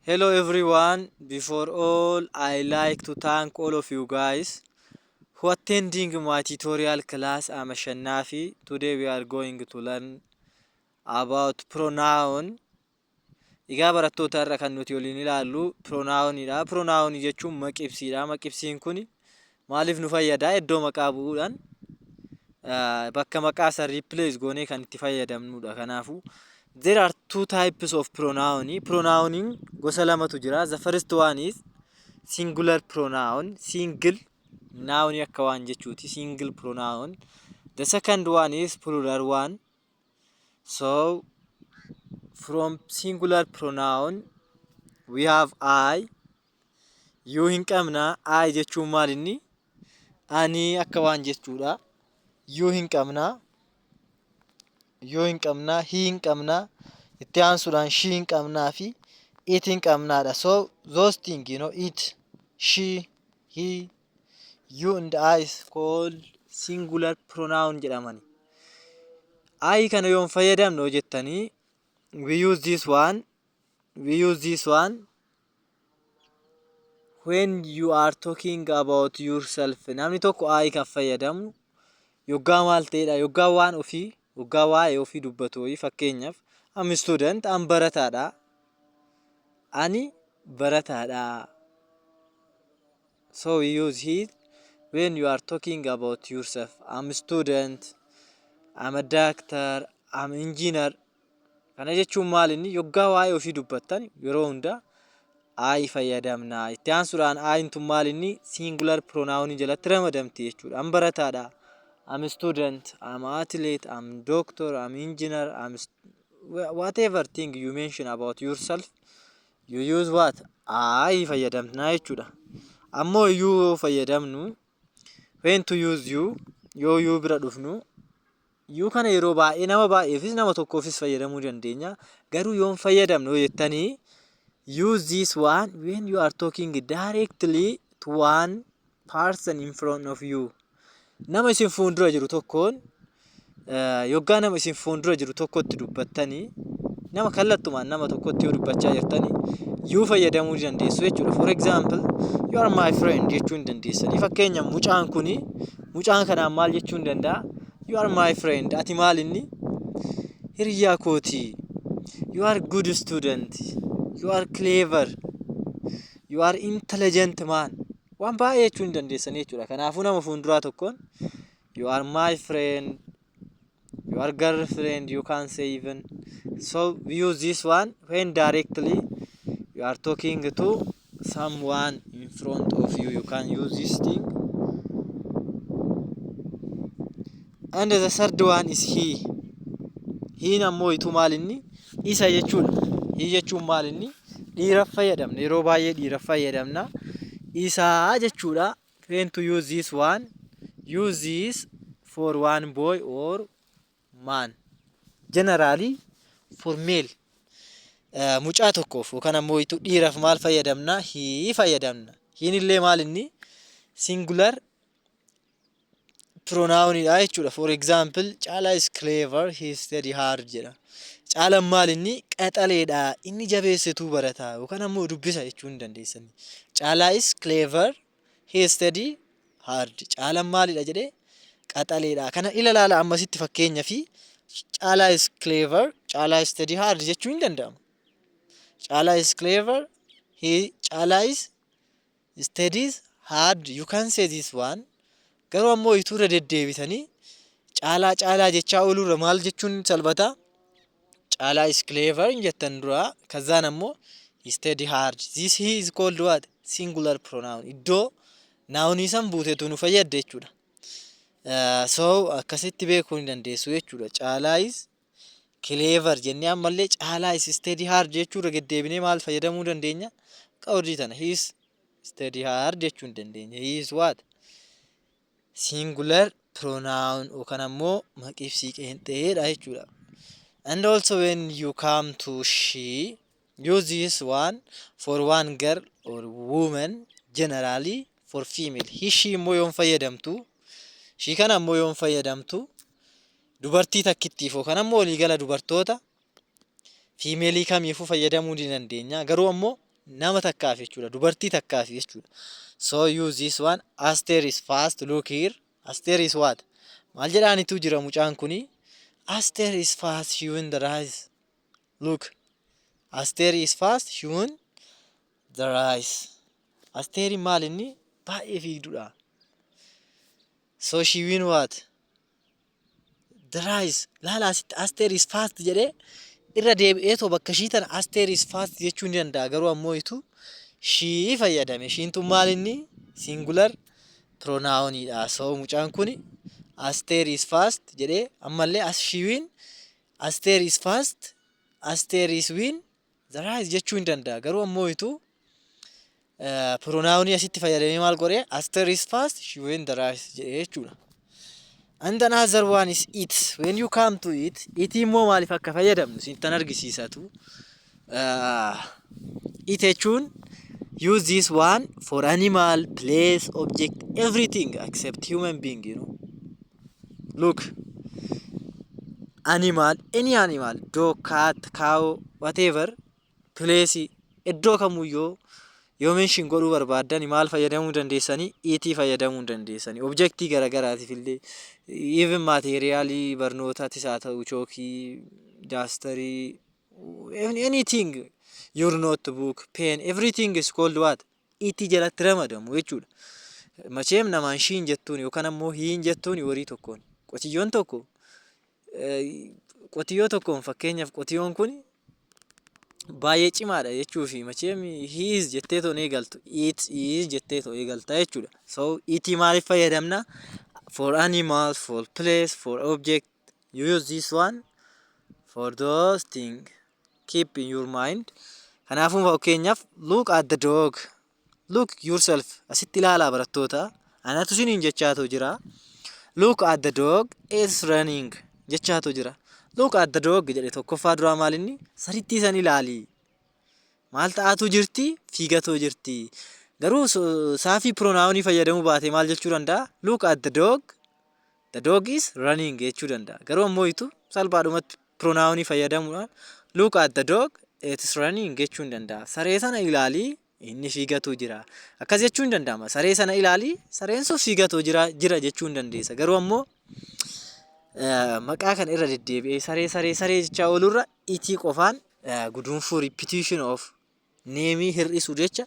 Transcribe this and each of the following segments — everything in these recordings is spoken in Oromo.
Hello everyone. Before all, I like to thank all of you guys who attending my tutorial class. I'm Shanafi. Today we are going to learn about pronoun. Egaa barattoota irra kan nuti waliin ilaallu pronounidha. Pronoun jechuun maqibsiidha. Maqibsiin kun maaliif nu fayyada? Iddoo maqaa bu'uudhaan bakka maqaa isaa replace goonee kan itti fayyadamnudha. Kanaafuu there are two types of pronoun. Pronouning gosa lamatu jira. The first one is singular pronoun. Single noun akka waan jechuuti. Single pronoun. The second one is plural one. So from singular pronoun we have I. You hin qabna. I jechuun maal inni? Ani akka waan jechuudha. You hin qabna. You hin qabna. He hin qabna. Itti aansuudhaan she hin qabnaa fi it hin qabnaadha. So those things, it, she, he, you and I is called singular pronoun jedhamani. I kana yoon fayyadamnu jettanii we use this one when you are talking about yourself. Namni tokko I kan fayyadamu yoggaa maal ta'edha? Yoggaa waan ofii, yoggaa waa'ee ofii dubbatu wayii. Fakkeenyaaf I'm a student, I'm barataadha. Ani barataadha. So we use it when you are talking about yourself. I'm a student, I'm a doctor, I'm an engineer. Kana jechuun maal inni? Yoggaa waa'ee ofii dubbattan yeroo hunda I fayyadamna. Itti aansuudhaan I tun maal inni? Singular pronoun jalatti ramadamti jechuudha. I'm barataadha. I'm a student, I'm an athlete, I'm a doctor, I'm an engineer, whatever thing you mention about yourself, you use what? I fayyadamna jechuudha. Ammoo you fayyadamnu when to use you, yoo you bira dhufnu you kana yeroo baay'ee nama baay'eefis nama tokkoofis fayyadamuu dandeenya. Garuu yoon fayyadamnu jettanii use this one when you are talking directly to one person in front of you. Nama isin fuuldura jiru tokkoon yoggaa nama isin fuuldura jiru tokkotti dubbattanii nama kallattumaan nama tokkotti yoo dubbachaa jirtanii you fayyadamuu dandeessu jechuudha. For example, you are my friend jechuun dandeessanii. Fakkeenya mucaan kanaan maal jechuun danda'a? You are my friend. Ati maal inni? Hiriyaa kooti. You are good student. You are clever. You are intelligent man. Waan baay'ee jechuun dandeessanii jechuudha. Kanaafuu nama fuulduraa tokkoon you are my friend, your girlfriend, you can say even. So we use this one when directly you are talking to someone in front of you. You can use this thing. And the third one is he. He ammoo itu maal inni? Isa jechuudha. He jechuun maal inni? Dhiiraaf fayyadamna. Yeroo baay'ee dhiiraaf fayyadamna. Isa jechuudha. When to use this one? Use this for one boy or man. Generally for male. Mucaa tokkoof yookaan ammoo itu dhiiraaf maal fayyadamna? He fayyadamna. Hiin illee maal inni? Singular pronounidha jechuudha. For example, Caalaa is clever, he study hard jedha. Caalaan maal inni? Qaxaleedha. Inni jabeessituu barataa yookaan ammoo dubbisa jechuu hin dandeessani. Caalaa is clever, he study hard. Caalaan maalidha jedhee? Qaxaleedha. Kana ilaala ammasitti fakkeenya fi Caalaa is clever, Caalaa is study hard jechuu hin danda'amu. Caalaa is clever, Caalaa is studies hard. You can say this one. Garuu ammoo ituurra deddeebitanii caalaa jechaa oolurra maal jechuun salphata? Caalaa is clever jettan dura kazaan ammoo he study hard. This he is called what? Singular pronoun. Iddoo naawunii san buuteetu nu fayyadde jechuudha. So akkasitti beekuu ni dandeessu jechuudha. Caalaa is clever jennee ammallee Caalaa is study hard jechuudha deddeebinee maal fayyadamuu dandeenya? Qawdii tana he is study hard jechuun dandeenya. He is what? Singular pronoun yookaan ammoo maqibsii qeenxeedha jechuudha. And also when you come to she, use this one for one girl or woman, generally for female. He, she immoo yoon fayyadamtu, she kana ammoo yoon fayyadamtu dubartii takkittiif yookaan ammoo waliigala dubartoota female kamiifuu fayyadamuu ni dandeenya. Garuu ammoo nama takkaaf jechuudha. Dubartii takkaaf jechuudha. So use this one. Aster is fast. Look here. Aster is what? Maal jedhaanitu jira mucaan kuni? Aster is fast. She win the race. Look. Aster is fast. She win the race. Asteeri maal inni? Baay'ee fiigduudha. So she win what? The race. Laala asitti Aster is fast jedhee irra deebi'eetoo bakka ishii tana Aster is fast jechuu ni danda'a. Garuu ammoo itu shii fayyadame. Shiin tun maal inni? Singular pronounidha. So mucaan kuni Aster is fast jedhee ammallee as she win Aster is fast Aster is win the race jechuu ni danda'a. Garuu ammoo itu pronounii asitti fayyadamee maal godhee Aster is fast she win the race jedhee jechuudha. And another one is it. When you come to it, it immoo maaliif akka fayyadamnu sintan argisiisatu. It jechuun use this one for animal, place, object, everything except human being, you know. Look, animal, any animal, dog, cat, cow, whatever, place, iddoo kamuyyoo yoo mention godhuu barbaaddan maal fayyadamuu dandeessanii? Itii fayyadamuu dandeessanii. Objectii garagaraatiif illee even materiaalii barnootaatis haa ta'u chookii, daastarii, anything, your notebook, pen, everything is called what? Itii jalatti ramadamu jechuudha. Macheem namaan shiin jettuun yookaan ammoo hiin jettuun warii tokkoon. Qotiyyoon tokko qotiyyoo tokkoon fakkeenyaaf qotiyyoon kun baay'ee cimaadha jechuufi macheem he is jettee too eegaltu it is jettee too eegalta jechuudha. So itii maaliif fayyadamna? For animals, for place, for object. You use this one for those things. Keep in your mind. Kanaafuu fakkeenyaaf look at the dog. Look yourself. Asitti ilaalaa barattoota. Anatu isiniin jechaatu jira. Look at the dog is running jechaatu jira. Look at the dog jedhe tokkoffaa duraa maal inni? Saritti san ilaali. Maal ta'atu jirti? Fiigatoo jirti. Garuu saafii pronounii fayyadamuu baate maal jechuu danda'a? Look at the dog. The dog is running jechuu danda'a. Garuu ammoo itu salphaadhumatti pronounii fayyadamuudhaan look at the dog it is running jechuu ni danda'a. Saree sana ilaali inni fiigatuu jira. Akkas jechuu ni danda'ama. Saree sana ilaali sareen sun fiigatuu jira jechuu ni dandeessa. Garuu ammoo maqaa kan irra deddeebi'ee saree jechaa oolurra itii qofaan guduunfuu repetition of neemii hir'isuu jecha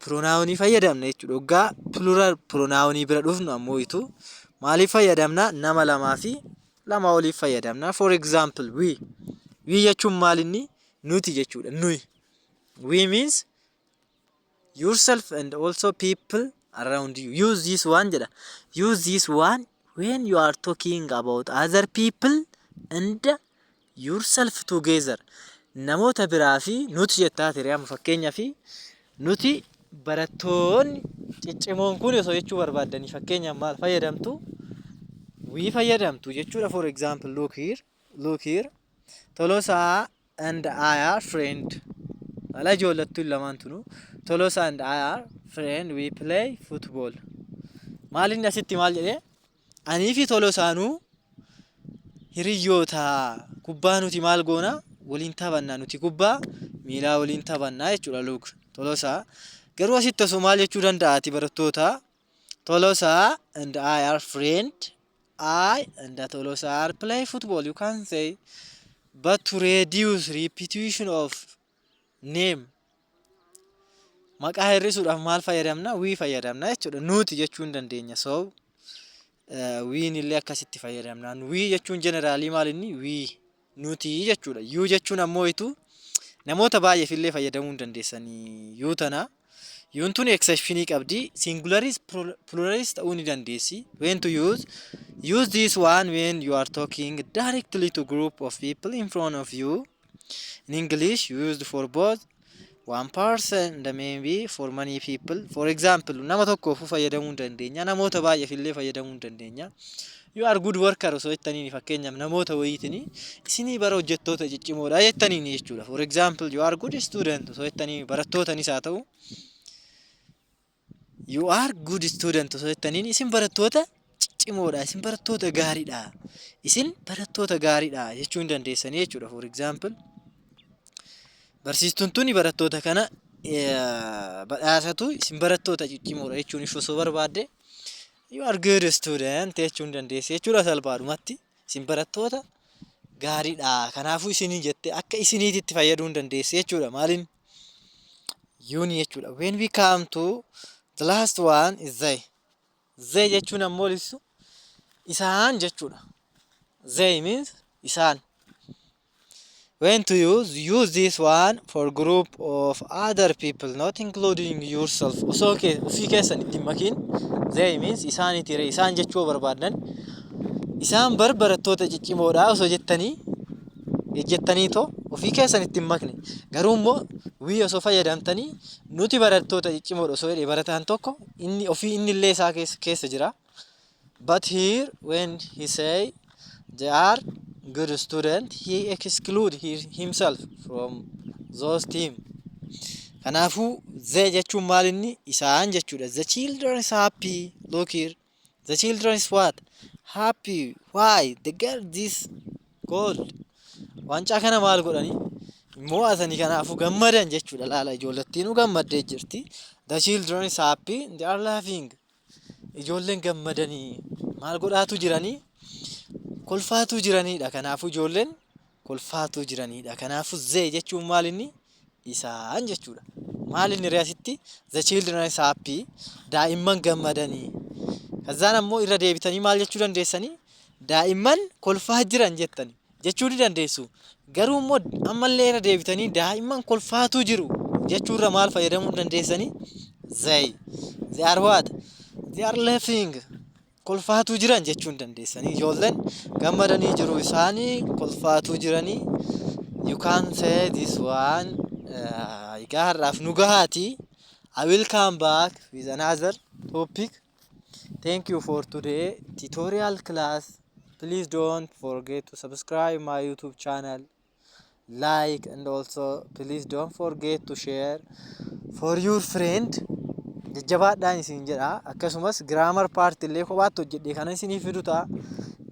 pronounii fayyadamna jechuudha. Waggaa plural pronounii bira dhufnu ammoo itu maaliif fayyadamna? Nama lamaa fi lama oliif fayyadamna. For example, we jechuun maal inni? Nuti jechuudha. Nuyi. We means yourself and also people around you. Use this one jedha. Use this one when you are talking about other people and yourself together. Namoota biraa fi nuti jettaa ture amma fakkeenyaa fi nuti barattoonni ciccimoon kun osoo jechuu barbaadanii fakkeenyaaf maal fayyadamtu? We fayyadamtu jechuudha. For example, look here. Tolosaa and I are friend. Ala ijoollattuun lamaan tunu. Tolosaa and I are friend. We play football. Maal inni asitti maal jedhee? Anii fi Tolosaanuu hiriyyoota. Kubbaa nuti maal goona? Waliin taphannaa. Nuti kubbaa miilaa waliin taphannaa jechuudha. Look, Tolosaa. Garuu asitti osoo maal jechuu danda'aati barattoota? Tolosaa and I are friend. I and Tolosaa are play football. You can say, but to reduce repetition of name. Maqaa hir'isuudhaaf maal fayyadamna? We fayyadamna jechuudha. Nuti jechuu hin dandeenya. So we illee akkasitti fayyadamna. We jechuun generaalii maal inni? We nuti jechuudha. You jechuun ammoo itu namoota baay'eef illee fayyadamuu hin dandeessanii you tana. Yuun tun exceptionii qabdi. Singularis pluralis ta'uu ni dandeessi. When to use? Use this one when you are talking directly to group of people in front of you. In English, used for both one person and maybe for many people. For example, nama tokkoof fayyadamuu hin dandeenya. Namoota baay'eef illee fayyadamuu hin dandeenya. You are good worker osoo jettanii fakkeenyaaf namoota wayiitiin isinii bara hojjettoota ciccimoodha jettanii jechuudha. For example, you are good student osoo jettanii barattootanis haa ta'u. You are good student osoo jettanii isin barattoota ciccimoodha, isin barattoota gaariidha. Isin barattoota gaariidha jechuu hin dandeessanii jechuudha. For example, Barsiistuun tuni barattoota kana badhaasatu isin barattoota ciccimoodha jechuun if osoo barbaadde you are good student jechuun dandeessi jechuudha salphaadhumatti isin barattoota gaariidha kanaafuu isinii jette akka isiniitti fayyaduu dandeessi jechuudha maaliin yuuni jechuudha. When we come to the last one is they jechuun ammoo ibsu isaan jechuudha. They means isaan. When to use this one for group of other people not including yourself. Osoo ofii keessan ittiin makiin they means isaaniitire isaan jechuu barbaadan isaan barattoota ciccimoodha osoo jettanii too ofii keessan ittiin makne garuu immoo wii osoo fayyadamtanii nuti barattoota ciccimoodha osoo jedhee barataan tokko inni illee isaa keessa jira. But here when he say they are good student he exclude himself from those team. Kanaafuu they jechuun maal inni isaan jechuudha. The children is happy. Look here. The children is what? Happy. Why? They get this gold. Wancaa kana maal godhani? Mo'atanii kanaafuu gammadan jechuudha. Laala ijoollettiinuu gammaddee jirti. The children is happy. They are laughing. Ijoolleen gammadanii maal godhaatu jiranii? Kolfaatu jiranidha. Kanaafuu ijoolleen kolfaatu jiranidha. Kanaafuu zee jechuun maal inni isaan jechuudha. Maal inni reasitti the children is happy daa'imman gammadanii. Kazaan ammoo irra deebitanii maal jechuu dandeessanii daa'imman kolfaa jiran jettani jechuu ni dandeessu. Garuu immoo ammallee irra deebitanii daa'imman kolfaatu jiru jechuurra maal fayyadamuu dandeessanii they are what? They are laughing. Kolfaatu jiran jechuun dandeessanii ijoolleen gammadanii jiru isaanii kolfaatu jiranii. You can say this one egaa har'aaf nu gahaati. I will come back with another topic. Thank you for today tutorial class. Please don't forget to subscribe my YouTube channel, like, and also please don't forget to share for your friend. Jajjabaadhaan isin jedha akkasumas grammar part illee kophaatti hojjedhe kana isiniif fidu ta'a.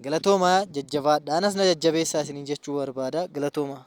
Galatooma jajjabaadhaanas na jajjabeessaa isiniin jechuu barbaada. Galatooma.